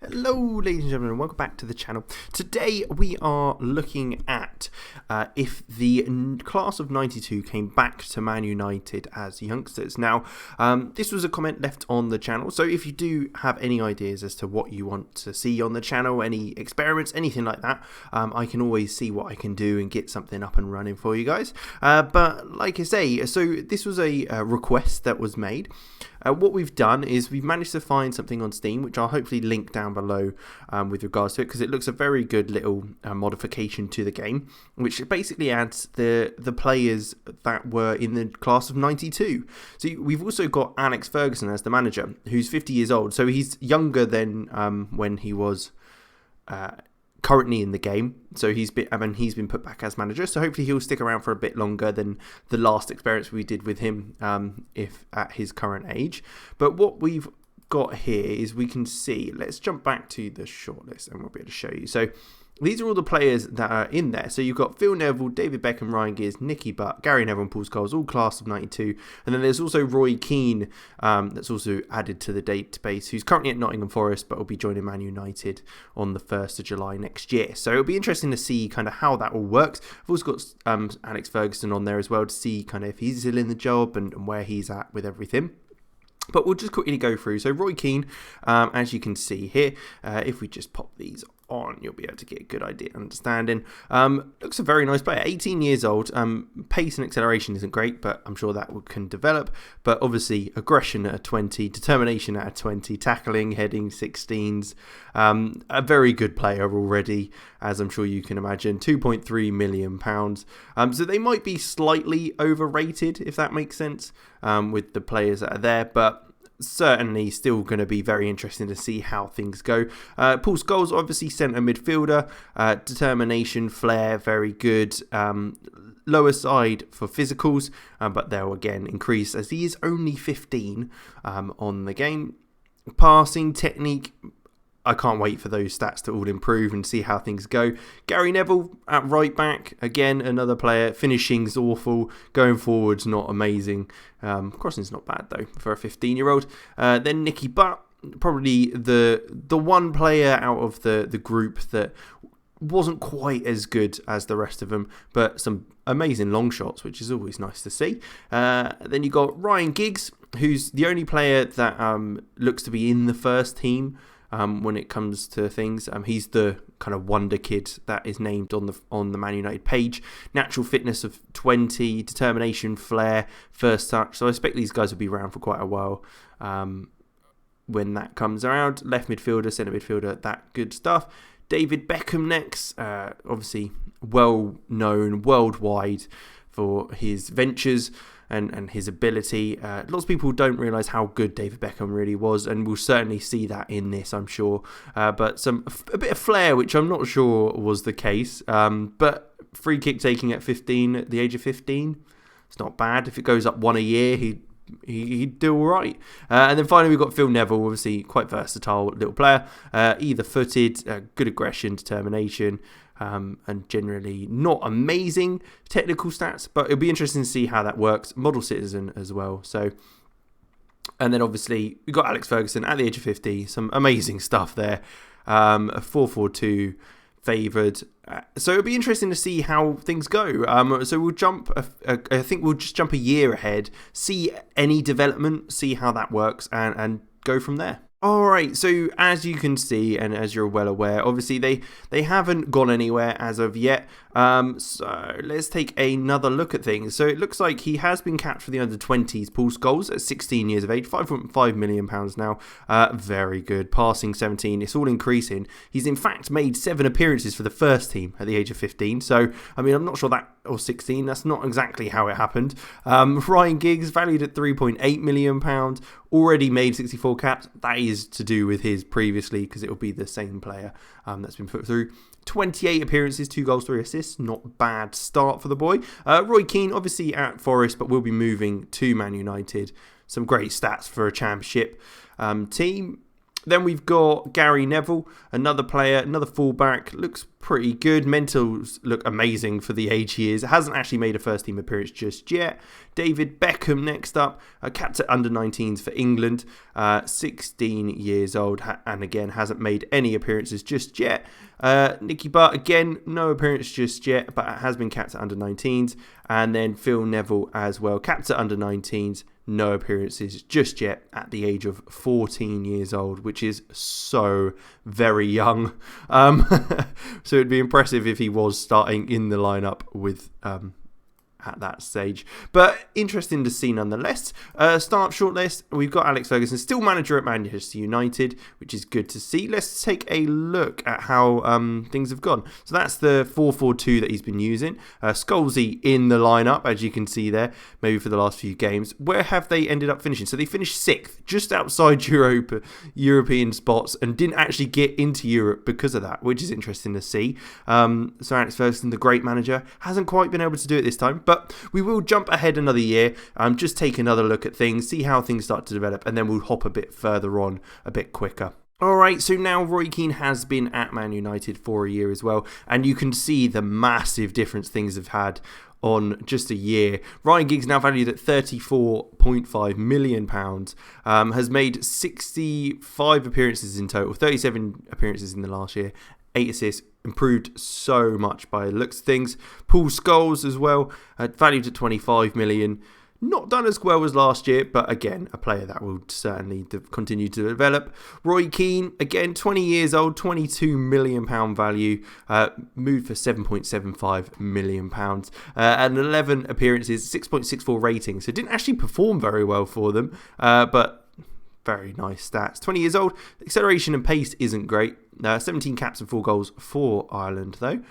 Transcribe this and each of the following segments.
Hello ladies and gentlemen, and welcome back to the channel. Today we are looking at if the class of 92 came back to Man United as youngsters. Now, this was a comment left on the channel, so if you do have any ideas as to what you want to see on the channel, any experiments, anything like that, I can always see what I can do and get something up and running for you guys. But like I say, so this was a request that was made. What we've done is we've managed to find something on Steam, which I'll hopefully link down below with regards to it, because it looks a very good little modification to the game, which basically adds the players that were in the class of 92. So we've also got Alex Ferguson as the manager, who's 50 years old, so he's younger than when he was currently in the game. So he's been put back as manager, so hopefully he'll stick around for a bit longer than the last experience we did with him, if at his current age. But what we've got here is we can see, let's jump back to the shortlist and we'll be able to show you. So these are all the players that are in there. So you've got Phil Neville, David Beckham, Ryan Giggs, Nikki, Gary Neville and Paul Scholes, all class of 92. And then there's also Roy Keane, that's also added to the database, who's currently at Nottingham Forest, but will be joining Man United on the 1st of July next year. So it'll be interesting to see kind of how that all works. I've also got Alex Ferguson on there as well to see kind of if he's still in the job and where he's at with everything. But we'll just quickly go through. So Roy Keane, as you can see here, if we just pop these on, you'll be able to get a good idea and understanding. Looks a very nice player, 18 years old. Pace and acceleration isn't great, but I'm sure that can develop. But obviously aggression at a 20, determination at a 20, tackling, heading 16s. A very good player already, as I'm sure you can imagine. £2.3 million. So they might be slightly overrated, if that makes sense, with the players that are there, but certainly still going to be very interesting to see how things go. Paul Scholes, obviously centre midfielder, determination, flair, very good. Lower side for physicals, but they'll again increase as he is only 15 on the game. Passing, technique, I can't wait for those stats to all improve and see how things go. Gary Neville at right back, again another player. Finishing's awful, going forward's not amazing. Crossing's not bad though for a 15-year-old. Then Nikki, probably the one player out of the group that wasn't quite as good as the rest of them, but some amazing long shots, which is always nice to see. Then you got Ryan Giggs, who's the only player that looks to be in the first team. When it comes to things, he's the kind of wonder kid that is named on the Man United page. Natural fitness of 20, determination, flair, first touch. So I expect these guys will be around for quite a while when that comes around. Left midfielder, centre midfielder, that good stuff. David Beckham next, obviously well known worldwide for his ventures and his ability. Lots of people don't realise how good David Beckham really was, and we'll certainly see that in this, I'm sure. But a bit of flair, which I'm not sure was the case. But free kick taking at 15, at the age of 15, it's not bad. If it goes up one a year, he'd do all right. And then finally, we've got Phil Neville, obviously quite versatile little player. Either footed, good aggression, determination, and generally not amazing technical stats, but it'll be interesting to see how that works. Model citizen as well. So, and then obviously we've got Alex Ferguson at the age of 50. Some amazing stuff there. A 4-4-2 favoured. So it'll be interesting to see how things go. So we'll jump. I think we'll just jump a year ahead, see any development, see how that works, and go from there. Alright, so as you can see, and as you're well aware, obviously they haven't gone anywhere as of yet. So let's take another look at things. So it looks like he has been capped for the under-20s. Paul Scholes at 16 years of age, £5.5 million now. Very good. Passing 17, it's all increasing. He's in fact made 7 appearances for the first team at the age of 15. So, I mean, I'm not sure that, or 16, that's not exactly how it happened. Ryan Giggs, valued at £3.8 million. Already made 64 caps. That is to do with his previously, because it will be the same player that's been put through. 28 appearances, 2 goals, 3 assists. Not bad start for the boy. Roy Keane, obviously at Forest, but will be moving to Man United. Some great stats for a championship team. Then we've got Gary Neville, another player, another fullback. Looks pretty good. Mentals look amazing for the age he is. Hasn't actually made a first team appearance just yet. David Beckham next up, capped at under-19s for England, 16 years old, and again hasn't made any appearances just yet. Nikki, again, no appearance just yet, but has been capped at under-19s. And then Phil Neville as well, capped at under-19s, no appearances just yet at the age of 14 years old, which is so very young. So it'd be impressive if he was starting in the lineup with at that stage. But interesting to see nonetheless. Start shortlist, we've got Alex Ferguson, still manager at Manchester United, which is good to see. Let's take a look at how things have gone. So that's the 4-4-2 that he's been using. Scholesy in the lineup, as you can see there, maybe for the last few games. Where have they ended up finishing? So they finished 6th, just outside European spots, and didn't actually get into Europe because of that, which is interesting to see. So Alex Ferguson, the great manager, hasn't quite been able to do it this time, but we will jump ahead another year, just take another look at things, see how things start to develop, and then we'll hop a bit further on a bit quicker. Alright, so now Roy Keane has been at Man United for a year as well, and you can see the massive difference things have had on just a year. Ryan Giggs, now valued at £34.5 million, has made 65 appearances in total, 37 appearances in the last year, 8 assists, improved so much by the looks of things. Paul Scholes as well, valued at 25 million. Not done as well as last year, but again, a player that will certainly continue to develop. Roy Keane, again, 20 years old, £22 million value, moved for £7.75 million, and 11 appearances, 6.64 rating. So didn't actually perform very well for them, but very nice stats. 20 years old, acceleration and pace isn't great. 17 caps and 4 goals for Ireland though,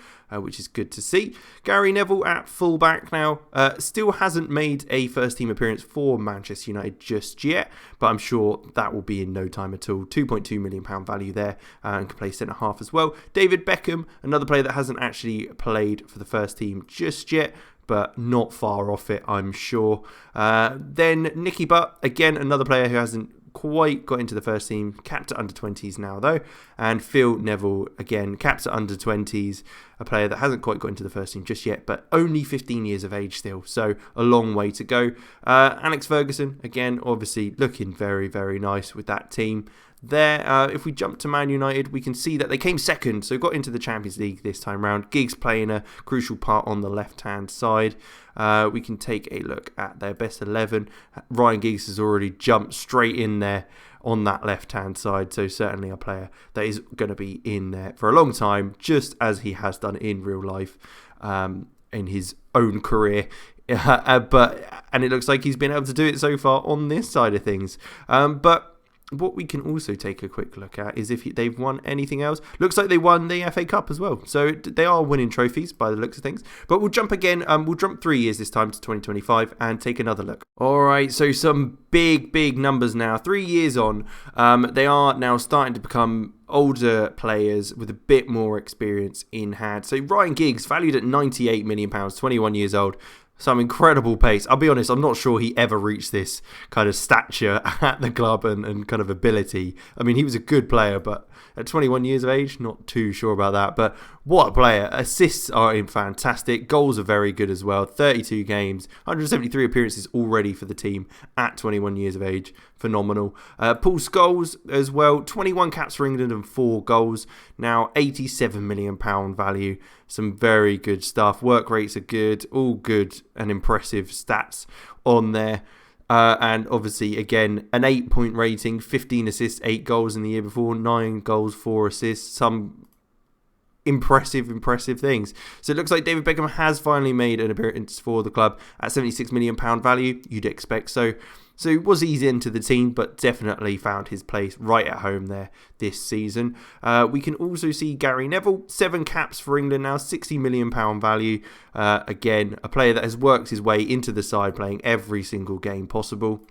which is good to see. Gary Neville at fullback now, still hasn't made a first team appearance for Manchester United just yet, but I'm sure that will be in no time at all. £2.2 million value there, and can play centre half as well. David Beckham, another player that hasn't actually played for the first team just yet, but not far off it, I'm sure. Then Nikki, again, another player who hasn't quite got into the first team, capped at under 20s now though. And Phil Neville, again, capped at under 20s, a player that hasn't quite got into the first team just yet, but only 15 years of age still, so a long way to go. Alex Ferguson, again, obviously looking very, very nice with that team there. If we jump to Man United, we can see that they came second, so got into the Champions League this time round. Giggs playing a crucial part on the left-hand side. We can take a look at their best 11. Ryan Giggs has already jumped straight in there on that left-hand side, so certainly a player that is going to be in there for a long time, just as he has done in real life in his own career. And it looks like he's been able to do it so far on this side of things. But what we can also take a quick look at is if they've won anything else. Looks like they won the FA Cup as well. So they are winning trophies by the looks of things. But we'll jump again. We'll jump 3 years this time to 2025 and take another look. All right, so some big numbers now. 3 years on, they are now starting to become older players with a bit more experience in hand. So Ryan Giggs, valued at £98 million, 21 years old. Some incredible pace. I'll be honest, I'm not sure he ever reached this kind of stature at the club and kind of ability. I mean, he was a good player, but at 21 years of age, not too sure about that. But what a player. Assists are fantastic. Goals are very good as well. 32 games, 173 appearances already for the team at 21 years of age. Phenomenal. Paul Scholes as well. 21 caps for England and 4 goals. Now £87 million value. Some very good stuff. Work rates are good. All good and impressive stats on there. And obviously, again, an 8-point rating, 15 assists, 8 goals in the year before, 9 goals, 4 assists. Some impressive things. So it looks like David Beckham has finally made an appearance for the club at £76 million value. You'd expect so. So was easy into the team, but definitely found his place right at home there this season. We can also see Gary Neville, 7 caps for England now, £60 million value. Again, a player that has worked his way into the side, playing every single game possible.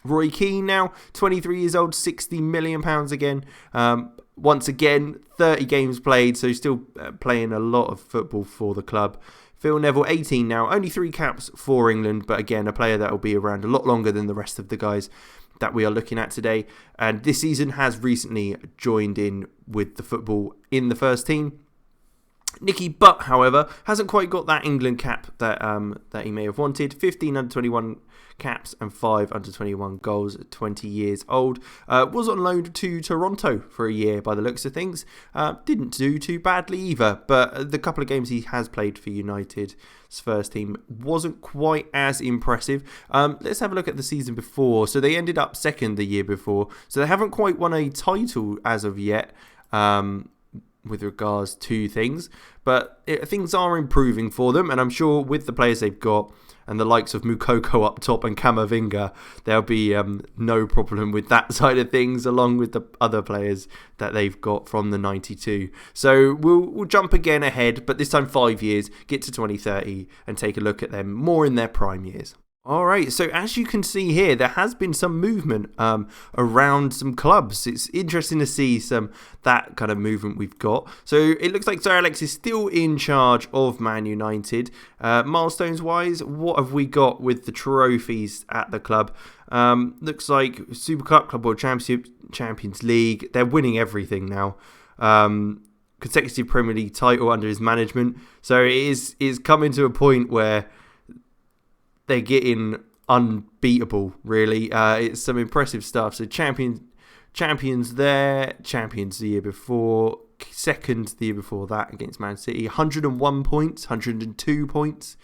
Roy Keane now, 23 years old, £60 million again. Once again, 30 games played, so still playing a lot of football for the club. Phil Neville, 18 now, only 3 caps for England, but again, a player that will be around a lot longer than the rest of the guys that we are looking at today. And this season has recently joined in with the football in the first team. Nikki Butt, however, hasn't quite got that England cap that he may have wanted. 15 under-21 caps and 5 under-21 goals at 20 years old. Was on loan to Toronto for a year by the looks of things. Didn't do too badly either, but the couple of games he has played for United's first team wasn't quite as impressive. Let's have a look at the season before. So they ended up second the year before. So they haven't quite won a title as of yet. With regards to things, but things are improving for them, and I'm sure with the players they've got and the likes of Mukoko up top and Camavinga, there'll be no problem with that side of things, along with the other players that they've got from the 92. So we'll jump again ahead, but this time 5 years, get to 2030 and take a look at them more in their prime years. Alright, so as you can see here, there has been some movement around some clubs. It's interesting to see that kind of movement we've got. So it looks like Sir Alex is still in charge of Man United. Milestones-wise, what have we got with the trophies at the club? Looks like Super Cup, Club World Championship, Champions League. They're winning everything now. Consecutive Premier League title under his management. So it is coming to a point where they're getting unbeatable, really. It's some impressive stuff. So champions there, champions the year before, second the year before that against Man City, 101 points, 102 points.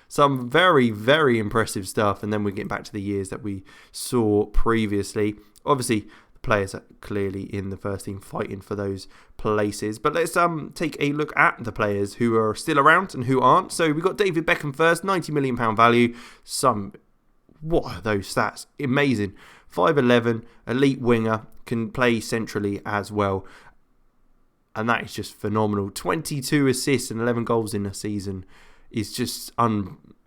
Some very, very impressive stuff. And then we're getting back to the years that we saw previously. Obviously, the players are clearly in the first team fighting for those places. But let's take a look at the players who are still around and who aren't. So we've got David Beckham first, £90 million value. What are those stats? Amazing. 5'11", elite winger, can play centrally as well. And that is just phenomenal. 22 assists and 11 goals in a season is just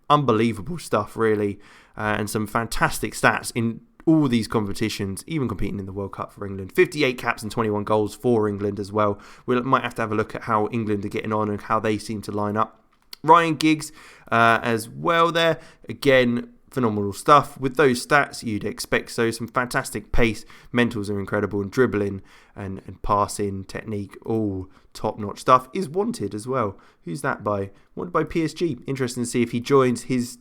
unbelievable stuff, really. And some fantastic stats in all these competitions, even competing in the World Cup for England. 58 caps and 21 goals for England as well. We might have to have a look at how England are getting on and how they seem to line up. Ryan Giggs as well there. Again, phenomenal stuff. With those stats, you'd expect so. Some fantastic pace. Mentals are incredible, and dribbling and passing technique, all top-notch stuff, is wanted as well. Who's that by? Wanted by PSG. Interesting to see if he joins his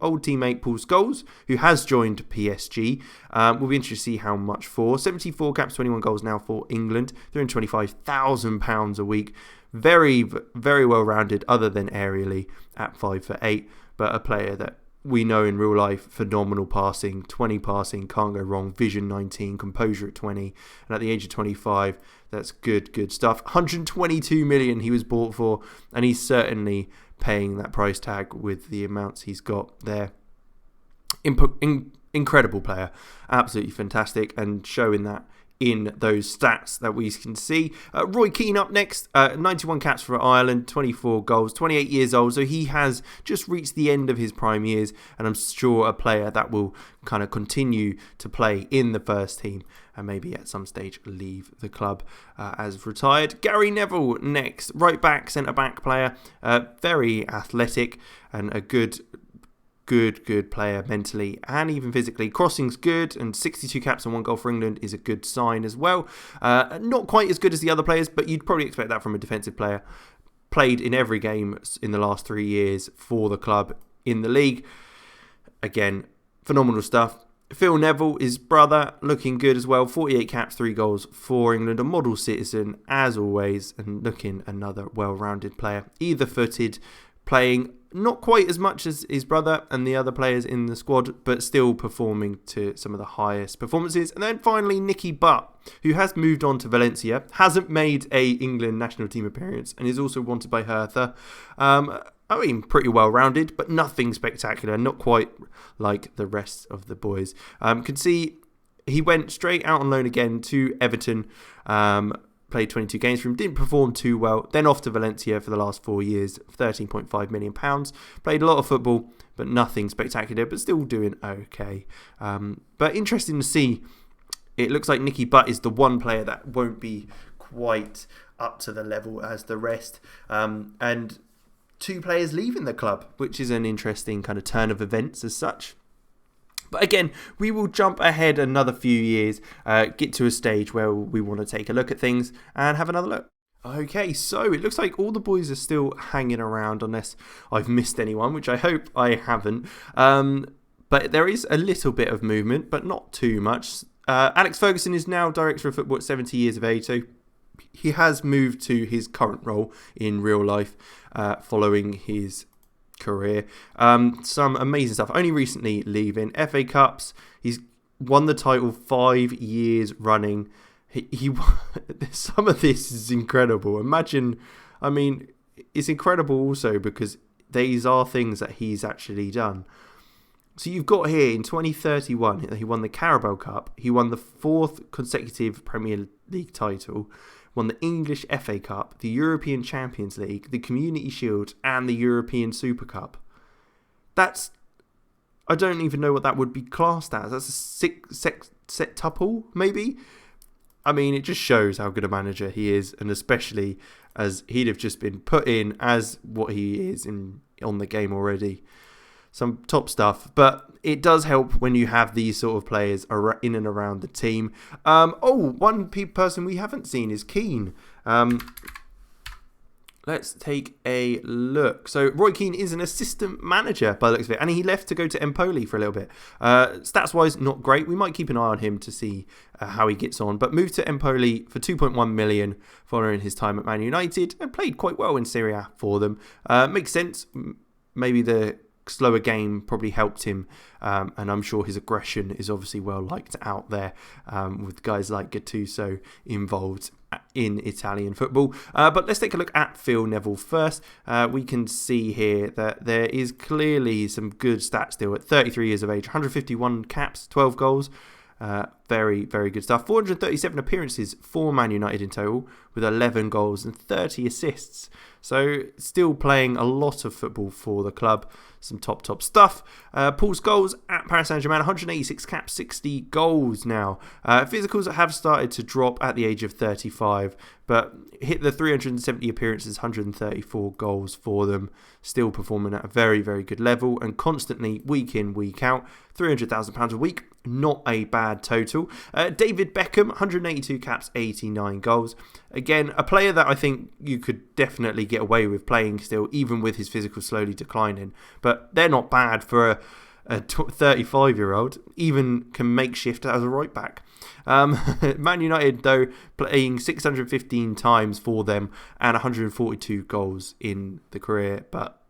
old teammate Paul Scholes, who has joined PSG. We'll be interested to see how much for. 74 caps, 21 goals now for England. £325,000 a week. Very, very well-rounded, other than aerially at 5'8", but a player that we know in real life, phenomenal passing, 20 passing, can't go wrong, vision 19, composure at 20, and at the age of 25, that's good stuff. 122 million he was bought for, and he's certainly paying that price tag with the amounts he's got there. Incredible player, absolutely fantastic, and showing that in those stats that we can see. Roy Keane up next, 91 caps for Ireland, 24 goals, 28 years old, so he has just reached the end of his prime years, and I'm sure a player that will kind of continue to play in the first team and maybe at some stage leave the club as retired. Gary Neville next, right back, centre back player, very athletic and a good player mentally and even physically. Crossing's good, and 62 caps and 1 goal for England is a good sign as well. Not quite as good as the other players, but you'd probably expect that from a defensive player. Played in every game in the last 3 years for the club in the league. Again, phenomenal stuff. Phil Neville, his brother, looking good as well. 48 caps, 3 goals for England. A model citizen as always, and looking another well-rounded player. Either-footed, playing not quite as much as his brother and the other players in the squad, but still performing to some of the highest performances. And then finally, Nikki Butt, who has moved on to Valencia, hasn't made a England national team appearance, and is also wanted by Hertha. I mean, pretty well-rounded, but nothing spectacular, not quite like the rest of the boys. Can see he went straight out on loan again to Everton, played 22 games for him, didn't perform too well, then off to Valencia for the last 4 years, £13.5 million, played a lot of football, but nothing spectacular, but still doing okay. But interesting to see, it looks like Nikki Butt is the one player that won't be quite up to the level as the rest, and 2 players leaving the club, which is an interesting kind of turn of events as such. But again, we will jump ahead another few years, get to a stage where we want to take a look at things and have another look. Okay, so it looks like all the boys are still hanging around, unless I've missed anyone, which I hope I haven't. But there is a little bit of movement, but not too much. Alex Ferguson is now director of football at 70 years of age, so he has moved to his current role in real life following his career. Some amazing stuff. Only recently leaving FA Cups. He's won the title 5 years running. He some of this is incredible. Imagine, I mean, it's incredible also because these are things that he's actually done. So you've got here in 2031, he won the Carabao Cup. He won the 4th consecutive Premier League title, won the English FA Cup, the European Champions League, the Community Shield, and the European Super Cup. That's, I don't even know what that would be classed as. That's a septuple, maybe? I mean, it just shows how good a manager he is, and especially as he'd have just been put in as what he is on the game already. Some top stuff, but it does help when you have these sort of players in and around the team. One person we haven't seen is Keane. Let's take a look. So Roy Keane is an assistant manager by the looks of it, and he left to go to Empoli for a little bit. Stats-wise, not great. We might keep an eye on him to see how he gets on, but moved to Empoli for 2.1 million following his time at Man United and played quite well in Serie A for them. Makes sense. Maybe the slower game probably helped him, and I'm sure his aggression is obviously well liked out there with guys like Gattuso involved in Italian football. But let's take a look at Phil Neville first. We can see here that there is clearly some good stats still at 33 years of age, 151 caps, 12 goals. Very, very good stuff. 437 appearances for Man United in total, with 11 goals and 30 assists. So still playing a lot of football for the club. Some top stuff. Paul's goals at Paris Saint-Germain, 186 caps, 60 goals now. Physicals have started to drop at the age of 35, but hit the 370 appearances, 134 goals for them. Still performing at a very, very good level and constantly, week in, week out. £300,000 a week, not a bad total. David Beckham, 182 caps, 89 goals. Again, a player that I think you could definitely get away with playing still, even with his physical slowly declining. But they're not bad for a 35-year-old, even can make shift as a right back. Man United, though, playing 615 times for them and 142 goals in the career. But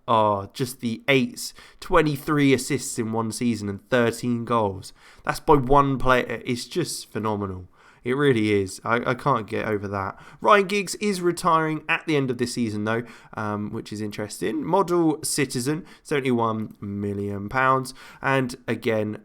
just the 8s, 23 assists in one season and 13 goals. That's by one player. It's just phenomenal. It really is. I can't get over that. Ryan Giggs is retiring at the end of this season, though, which is interesting. Model citizen, £71 million. And again,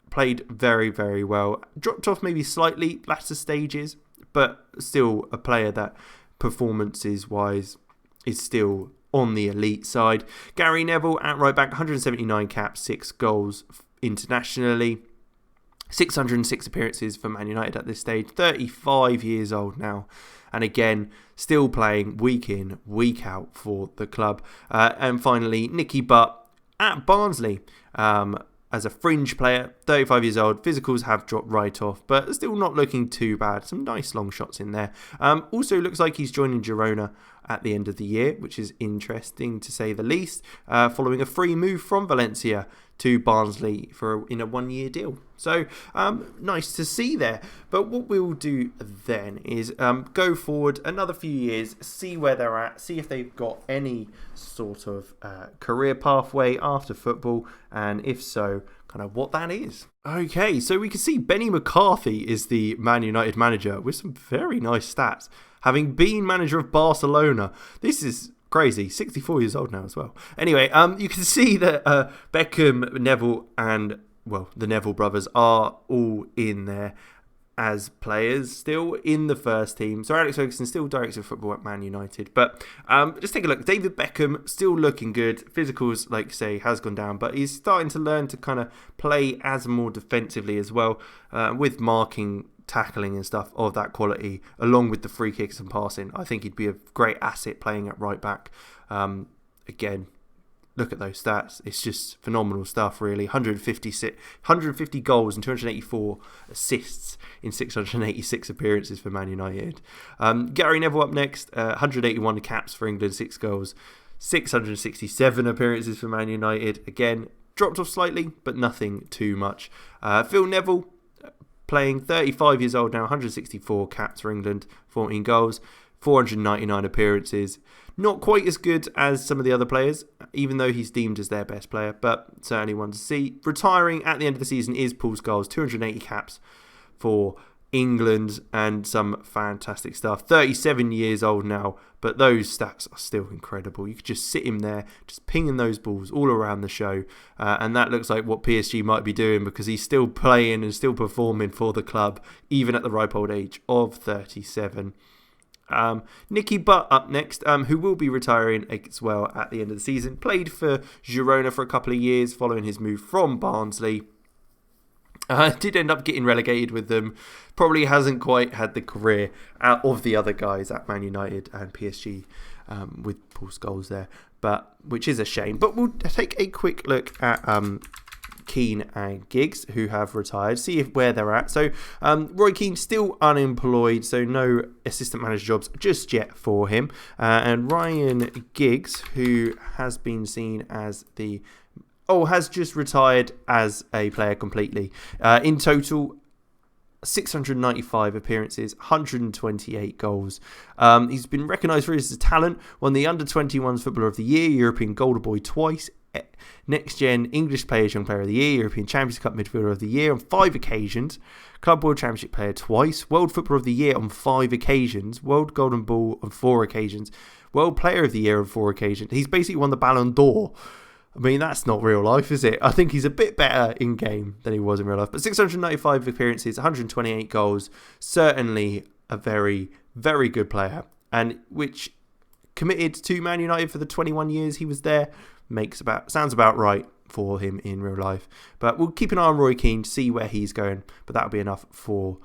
played very, very well. Dropped off maybe slightly latter stages, but still a player that performances-wise is still on the elite side. Gary Neville at right back, 179 caps, 6 goals internationally. 606 appearances for Man United at this stage, 35 years old now, and again, still playing week in, week out for the club. And finally, Nikki Butt at Barnsley as a fringe player, 35 years old. Physicals have dropped right off, but still not looking too bad. Some nice long shots in there. Also looks like he's joining Girona at the end of the year, which is interesting to say the least, following a free move from Valencia to Barnsley in a 1-year deal. So nice to see there. But what we'll do then is go forward another few years, see where they're at, see if they've got any sort of career pathway after football, and if so, kind of what that is. Okay, so we can see Benny McCarthy is the Man United manager with some very nice stats, having been manager of Barcelona. This is crazy. 64 years old now as well. Anyway, you can see that Beckham, Neville, and, well, the Neville brothers are all in there as players, still in the first team. So Alex Ferguson still director of football at Man United. But just take a look. David Beckham still looking good. Physicals, like say, has gone down, but he's starting to learn to kind of play as more defensively as well, with marking, tackling and stuff of that quality, along with the free kicks and passing. I think he'd be a great asset playing at right back. Again, look at those stats. It's just phenomenal stuff, really. 150 goals and 284 assists in 686 appearances for Man United. Gary Neville up next, 181 caps for England, 6 goals, 667 appearances for Man United. Again, dropped off slightly, but nothing too much. Phil Neville, playing 35 years old now, 164 caps for England, 14 goals, 499 appearances. Not quite as good as some of the other players, even though he's deemed as their best player, but certainly one to see. Retiring at the end of the season is Paul Scholes, 280 caps for England and some fantastic stuff. 37 years old now, but those stats are still incredible. You could just sit him there, just pinging those balls all around the show, and that looks like what PSG might be doing, because he's still playing and still performing for the club, even at the ripe old age of 37. Nikki Butt up next, who will be retiring as well at the end of the season. Played for Girona for a couple of years following his move from Barnsley. Did end up getting relegated with them. Probably hasn't quite had the career out of the other guys at Man United and PSG with Paul Scholes there, but which is a shame. But we'll take a quick look at Keane and Giggs, who have retired, see where they're at. So Roy Keane still unemployed, so no assistant manager jobs just yet for him. And Ryan Giggs, who has been seen as has just retired as a player completely. In total, 695 appearances, 128 goals. He's been recognised for his talent, won the Under-21s Footballer of the Year, European Golden Boy twice, Next Gen English Players Young Player of the Year, European Champions Cup Midfielder of the Year on 5 occasions, Club World Championship Player twice, World Footballer of the Year on 5 occasions, World Golden Ball on 4 occasions, World Player of the Year on 4 occasions. He's basically won the Ballon d'Or. I mean, that's not real life, is it? I think he's a bit better in game than he was in real life. But 695 appearances, 128 goals, certainly a very, very good player. And which committed to Man United for the 21 years he was there. Sounds about right for him in real life. But we'll keep an eye on Roy Keane to see where he's going. But that'll be enough for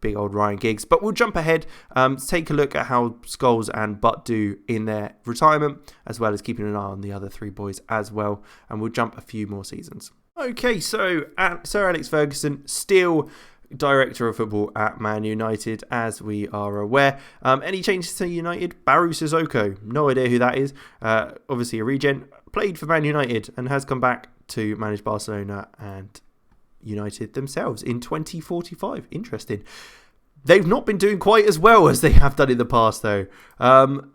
big old Ryan Giggs. But we'll jump ahead to take a look at how Scholes and Butt do in their retirement, as well as keeping an eye on the other 3 boys as well. And we'll jump a few more seasons. Okay, so Sir Alex Ferguson, still Director of Football at Man United, as we are aware. Any changes to United? Barry Sissoko, no idea who that is. Obviously a regen, played for Man United and has come back to manage Barcelona and United themselves in 2045. Interesting. They've not been doing quite as well as they have done in the past, though.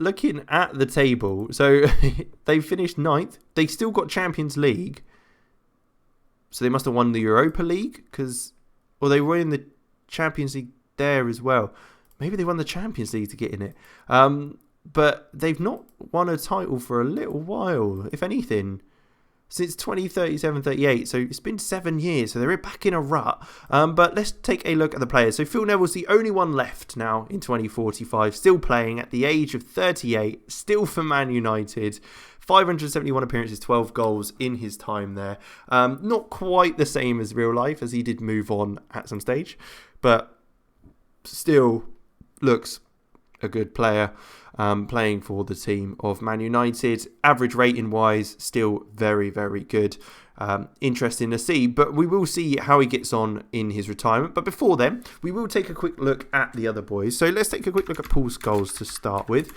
Looking at the table, so they finished 9th. They still got Champions League, so they must have won the Europa League, or they were in the Champions League there as well. Maybe they won the Champions League to get in it. But they've not won a title for a little while, if anything, since 2037-38. So it's been 7 years. So they're back in a rut. But let's take a look at the players. So Phil Neville's the only one left now in 2045, still playing at the age of 38, still for Man United. 571 appearances, 12 goals in his time there. Not quite the same as real life, as he did move on at some stage, but still looks a good player, playing for the team of Man United. Average rating wise, still very, very good. Interesting to see, but we will see how he gets on in his retirement. But before then, we will take a quick look at the other boys. So let's take a quick look at Paul Scholes to start with.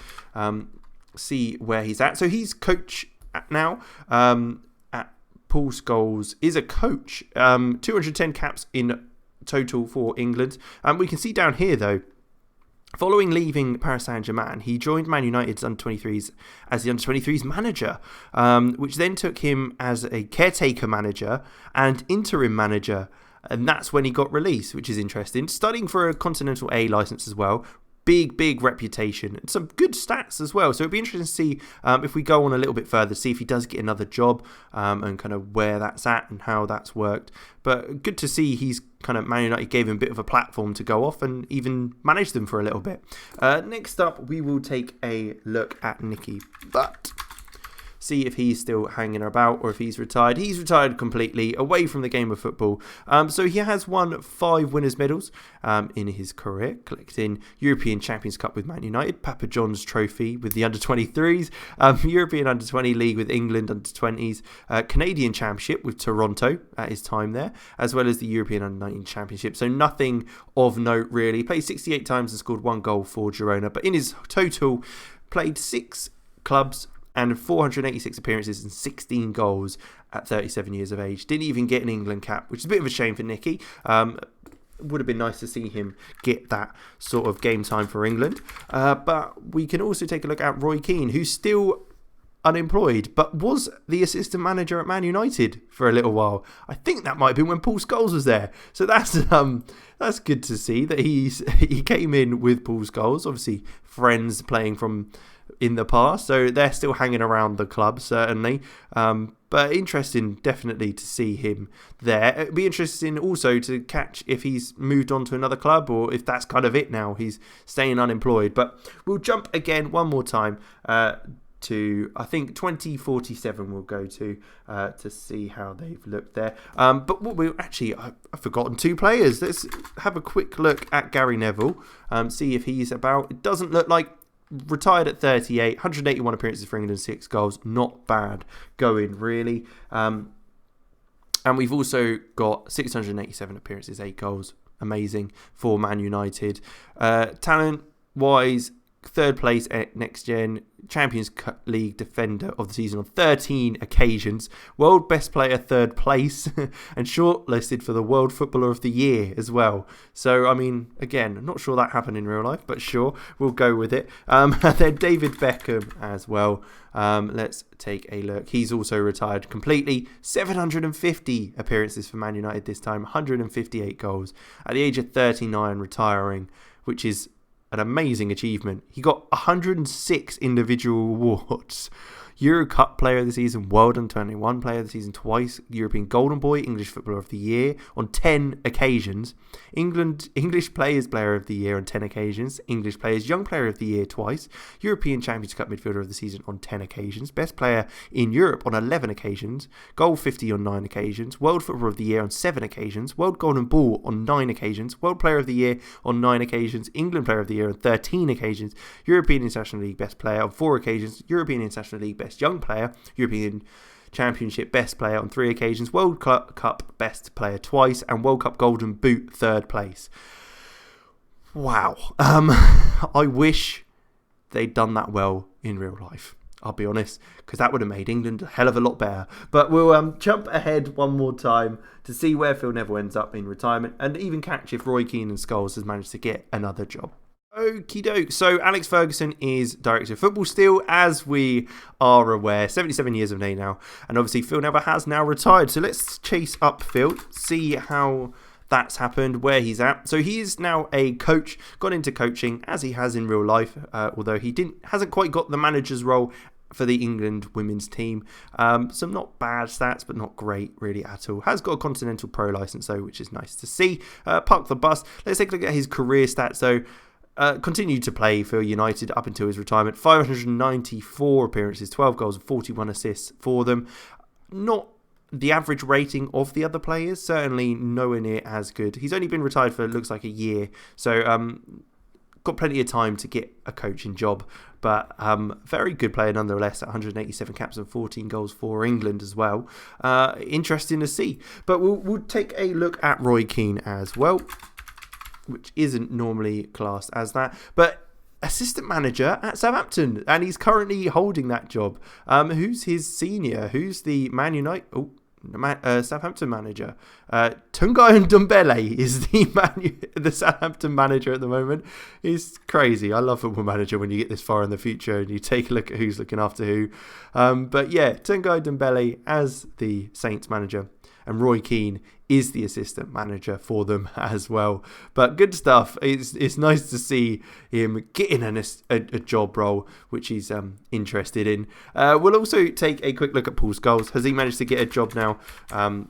See where he's at. So he's coach now. At Paul Scholes is a coach. 210 caps in total for England. We can see down here though, following leaving Paris Saint-Germain, he joined Man United's Under-23s as the Under-23s manager, which then took him as a caretaker manager and interim manager. And that's when he got released, which is interesting. Studying for a Continental A licence as well. Big reputation and some good stats as well. So it'd be interesting to see if we go on a little bit further, see if he does get another job and kind of where that's at and how that's worked. But good to see he's kind of Man United gave him a bit of a platform to go off and even manage them for a little bit. Next up, we will take a look at Nikki Butt. see if he's still hanging about or if he's retired. He's retired completely, away from the game of football. So he has won 5 winners' medals in his career, collecting European Champions Cup with Man United, Papa John's Trophy with the under-23s, European Under-20 League with England Under-20s, Canadian Championship with Toronto at his time there, as well as the European Under-19 Championship. So nothing of note really. He played 68 times and scored 1 goal for Girona, but in his total, played 6 clubs and 486 appearances and 16 goals at 37 years of age. Didn't even get an England cap, which is a bit of a shame for Nikki. Would have been nice to see him get that sort of game time for England. But we can also take a look at Roy Keane, who's still unemployed, but was the assistant manager at Man United for a little while. I think that might have been when Paul Scholes was there. So that's good to see that he came in with Paul Scholes. Obviously, friends playing from in the past, so they're still hanging around the club, certainly. But interesting, definitely, to see him there. It'd be interesting also to catch if he's moved on to another club or if that's kind of it now. He's staying unemployed. But we'll jump again one more time to, I think, 2047 we'll go to see how they've looked there. But what I've forgotten 2 players. Let's have a quick look at Gary Neville, see if he's about. It doesn't look like. Retired at 38, 181 appearances for England, 6 goals. Not bad going, really. And we've also got 687 appearances, 8 goals. Amazing for Man United. Talent-wise, 3rd place at Next Gen, Champions League Defender of the Season on 13 occasions, World Best Player 3rd place, and shortlisted for the World Footballer of the Year as well. So, I mean, again, I'm not sure that happened in real life, but sure, we'll go with it. And then David Beckham as well. Let's take a look. He's also retired completely. 750 appearances for Man United this time, 158 goals. At the age of 39, retiring, which is an amazing achievement. He got 106 individual awards. Euro Cup Player of the Season, World Under-21 Player of the Season twice, European Golden Boy, English Footballer of the Year on 10 occasions, English Players Player of the Year on 10 occasions, English Players Young Player of the Year twice, European Champions Cup Midfielder of the Season on 10 occasions, Best Player in Europe on 11 occasions, Goal 50 on 9 occasions, World Footballer of the Year on 7 occasions, World Golden Ball on 9 occasions, World Player of the Year on 9 occasions, England Player of the Year on 13 occasions, European International League Best Player on 4 occasions, European International League Best Young Player, European Championship Best Player on 3 occasions, World Cup Best Player twice, and World Cup Golden Boot 3rd place. Wow. I wish they'd done that well in real life, I'll be honest, because that would have made England a hell of a lot better. But we'll jump ahead one more time to see where Phil Neville ends up in retirement, and even catch if Roy Keane and Scholes has managed to get another job. Okie doke. So Alex Ferguson is director of football still, as we are aware. 77 years of age now. And obviously Phil Neville has now retired. So let's chase up Phil, see how that's happened, where he's at. So he is now a coach, got into coaching as he has in real life, although he hasn't quite got the manager's role for the England women's team. Some not bad stats, but not great really at all. Has got a Continental Pro license though, which is nice to see. Park the bus. Let's take a look at his career stats though. Continued to play for United up until his retirement. 594 appearances, 12 goals and 41 assists for them. Not the average rating of the other players, certainly nowhere near as good. He's only been retired for, it looks like, a year, so got plenty of time to get a coaching job, but very good player nonetheless, at 187 caps and 14 goals for England as well. Interesting to see. But we'll take a look at Roy Keane as well, which isn't normally classed as that, but assistant manager at Southampton, and he's currently holding that job. Who's his senior? Who's the Man United? Southampton manager. Tungai Ndombele is the Southampton manager at the moment. He's crazy. I love Football Manager when you get this far in the future and you take a look at who's looking after who. But yeah, Tungai Ndombele as the Saints manager, and Roy Keane is the assistant manager for them as well. But good stuff. It's nice to see him getting a job role, which he's interested in. We'll also take a quick look at Paul Scholes. Has he managed to get a job now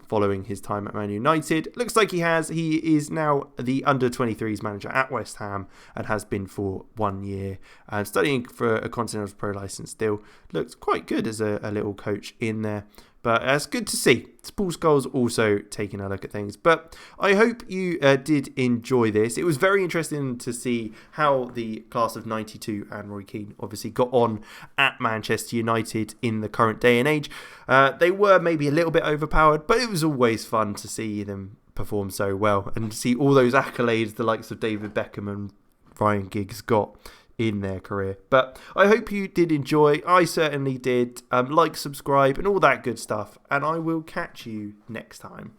following his time at Man United? Looks like he has. He is now the under-23s manager at West Ham and has been for 1 year. Studying for a Continental Pro licence still. Looks quite good as a little coach in there. But it's good to see. Paul Scholes also taking a look at things. But I hope you did enjoy this. It was very interesting to see how the class of 92 and Roy Keane obviously got on at Manchester United in the current day and age. They were maybe a little bit overpowered, but it was always fun to see them perform so well and to see all those accolades the likes of David Beckham and Ryan Giggs got in their career. But I hope you did enjoy. I certainly did. Like, subscribe and all that good stuff, and I will catch you next time.